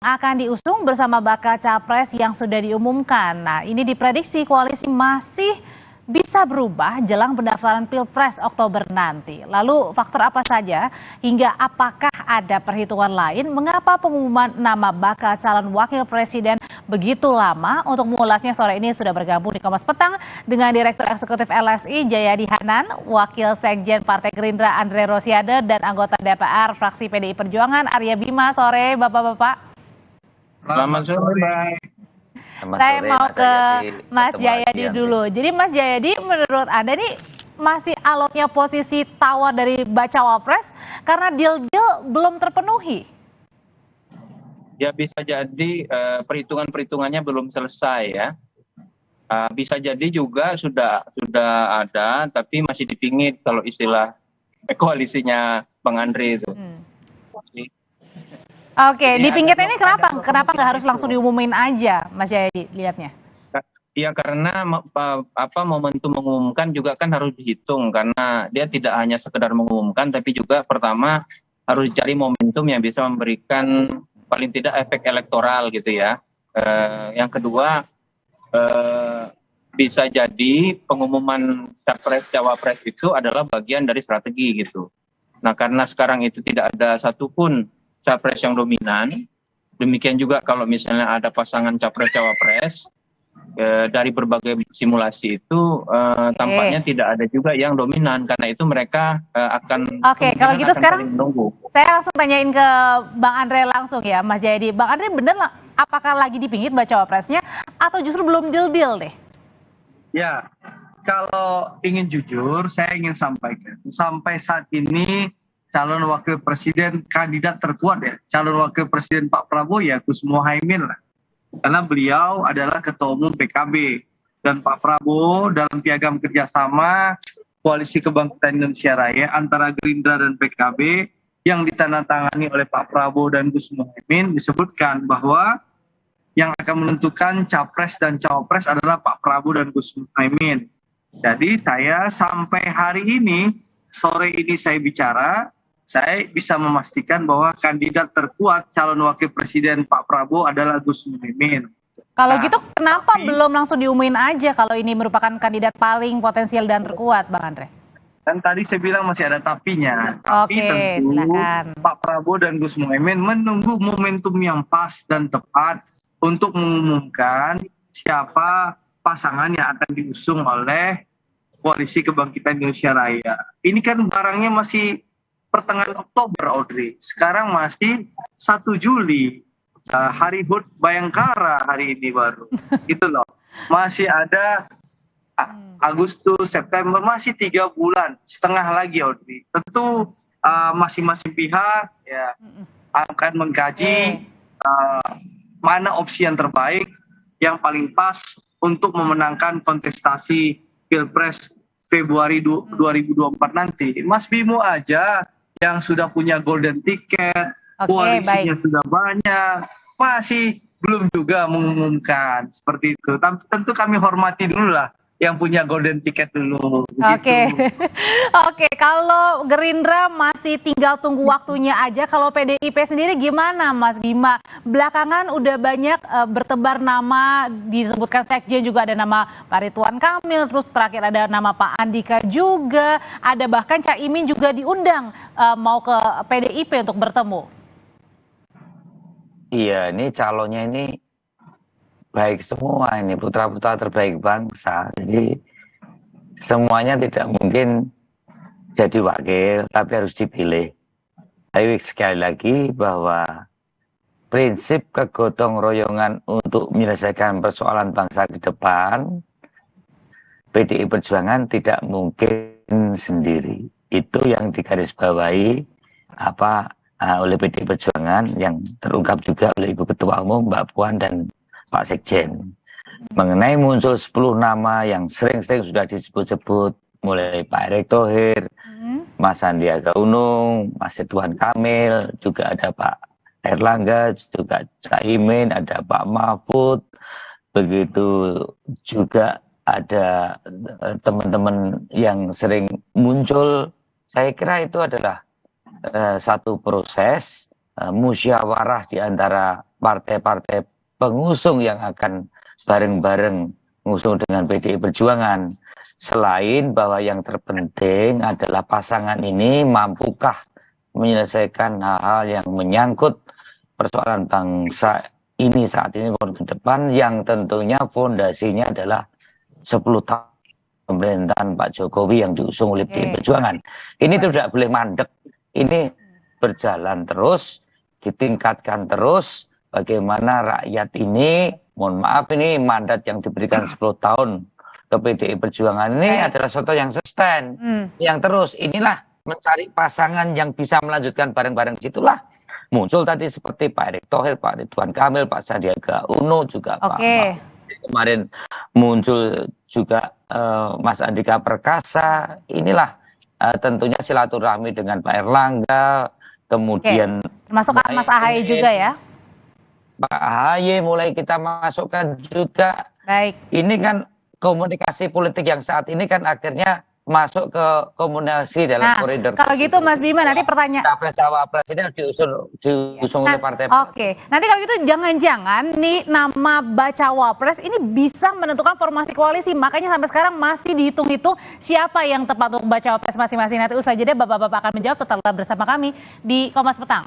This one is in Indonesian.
akan diusung bersama bakal capres yang sudah diumumkan. Nah, ini diprediksi koalisi masih bisa berubah jelang pendaftaran Pilpres Oktober nanti. Lalu faktor apa saja hingga apakah ada perhitungan lain mengapa pengumuman nama bakal calon wakil presiden begitu lama? Untuk mengulasnya sore ini sudah bergabung di Kompas Petang dengan Direktur Eksekutif LSI Jayadi Hanan, Wakil Sekjen Partai Gerindra Andre Rosiade, dan anggota DPR fraksi PDI Perjuangan Arya Bima. Sore Bapak-Bapak. Selamat sore. Saya mau ke Mas Jayadi dulu. Jadi Mas Jayadi, menurut Anda nih masih alotnya posisi tawar dari bacawa pres karena deal-deal belum terpenuhi? Ya bisa jadi perhitungan-perhitungannya belum selesai ya. Bisa jadi juga sudah ada tapi masih dipingit kalau istilah koalisinya Bang Andre itu. Oke, dipingit ini kenapa? Kenapa nggak harus langsung diumumin aja, Mas Jayadi lihatnya? Ya karena momentum mengumumkan juga kan harus dihitung karena dia tidak hanya sekedar mengumumkan tapi juga pertama harus cari momentum yang bisa memberikan paling tidak efek elektoral gitu ya. Yang kedua bisa jadi pengumuman capres cawapres itu adalah bagian dari strategi gitu. Nah karena sekarang itu tidak ada satupun capres yang dominan, demikian juga kalau misalnya ada pasangan capres-cawapres dari berbagai simulasi itu tampaknya tidak ada juga yang dominan, karena itu mereka akan kalau gitu sekarang saya langsung tanyain ke Bang Andre langsung ya Mas Jayadi. Bang Andre bener lah, apakah lagi dipingit baca cawapresnya atau justru belum deal deh? Ya, kalau ingin jujur saya ingin sampaikan sampai saat ini calon wakil presiden kandidat terkuat ya, calon wakil presiden Pak Prabowo ya Gus Muhaimin lah. Karena beliau adalah ketua umum PKB dan Pak Prabowo dalam piagam kerjasama Koalisi Kebangkitan Indonesia Raya antara Gerindra dan PKB yang ditandatangani oleh Pak Prabowo dan Gus Muhaimin disebutkan bahwa yang akan menentukan capres dan cawapres adalah Pak Prabowo dan Gus Muhaimin. Jadi saya sampai hari ini, sore ini saya bicara, saya bisa memastikan bahwa kandidat terkuat calon wakil presiden Pak Prabowo adalah Gus Muhaimin. Kalau gitu kenapa belum langsung diumumin aja kalau ini merupakan kandidat paling potensial dan terkuat, Bang Andre? Kan tadi saya bilang masih ada tapinya. Tapi tentu silakan. Pak Prabowo dan Gus Muhaimin menunggu momentum yang pas dan tepat untuk mengumumkan siapa pasangan yang akan diusung oleh Koalisi Kebangkitan Indonesia Raya. Ini kan barangnya masih pertengahan Oktober, Audrey. Sekarang masih 1 Juli. Hari HUT Bayangkara hari ini baru. Gitu loh. Masih ada Agustus, September, masih 3 bulan. Setengah lagi, Audrey. Tentu masing-masing pihak ya akan mengkaji mana opsi yang terbaik, yang paling pas untuk memenangkan kontestasi Pilpres Februari 2024 nanti. Mas Bimo aja yang sudah punya golden ticket, koalisinya sudah banyak, masih belum juga mengumumkan seperti itu. Tentu kami hormati dulu lah yang punya golden ticket dulu. Oke, kalau Gerindra masih tinggal tunggu waktunya aja, kalau PDIP sendiri gimana Mas Bima? Belakangan udah banyak bertebar nama, disebutkan Sekjen juga ada nama Pak Ridwan Kamil, terus terakhir ada nama Pak Andika juga, ada bahkan Caimin juga diundang mau ke PDIP untuk bertemu. Iya, ini calonnya ini baik semua, ini putra-putra terbaik bangsa, jadi semuanya tidak mungkin jadi wakil tapi harus dipilih. Tapi sekali lagi bahwa prinsip kegotong royongan untuk menyelesaikan persoalan bangsa ke depan, PDI Perjuangan tidak mungkin sendiri. Itu yang digarisbawahi oleh PDI Perjuangan yang terungkap juga oleh Ibu Ketua Umum Mbak Puan dan Pak Sekjen, mengenai muncul 10 nama yang sering-sering sudah disebut-sebut, mulai Pak Erick Thohir, Mas Sandiaga Uno, Mas Ridwan Kamil, juga ada Pak Erlangga, juga Caimin, ada Pak Mahfud, begitu juga ada teman-teman yang sering muncul. Saya kira itu adalah satu proses musyawarah di antara partai-partai pengusung yang akan bareng-bareng ngusung dengan PDI Perjuangan. Selain bahwa yang terpenting adalah pasangan ini mampukah menyelesaikan hal-hal yang menyangkut persoalan bangsa ini saat ini ke depan, yang tentunya fondasinya adalah 10 tahun pemerintahan Pak Jokowi yang diusung oleh PDI Perjuangan. Ini tidak boleh mandek. Ini berjalan terus, ditingkatkan terus. Bagaimana rakyat ini, mohon maaf, ini mandat yang diberikan 10 tahun ke PDI Perjuangan ini adalah sesuatu yang sustain, yang terus. Inilah mencari pasangan yang bisa melanjutkan bareng-bareng, situlah muncul tadi seperti Pak Erick Thohir, Pak Ridwan Kamil, Pak Sandiaga Uno, juga Pak kemarin muncul juga Mas Andika Perkasa. Inilah tentunya silaturahmi dengan Pak Erlangga, kemudian termasuk Mas Ahaye juga ya. Pak Ahaye mulai kita masukkan juga. Baik. Ini kan komunikasi politik yang saat ini kan akhirnya masuk ke komunikasi dalam koridor. Kalau gitu Mas Bima, nanti pertanyaan Capres-Cawapres ini diusung oleh partai. Oke, nanti kalau gitu jangan-jangan nih nama Bacawa Pres ini bisa menentukan formasi koalisi. Makanya sampai sekarang masih dihitung-hitung siapa yang tepat untuk Bacawa Pres masing-masing. Nanti usai jeda Bapak-bapak akan menjawab. Tetaplah bersama kami di Kompas Petang.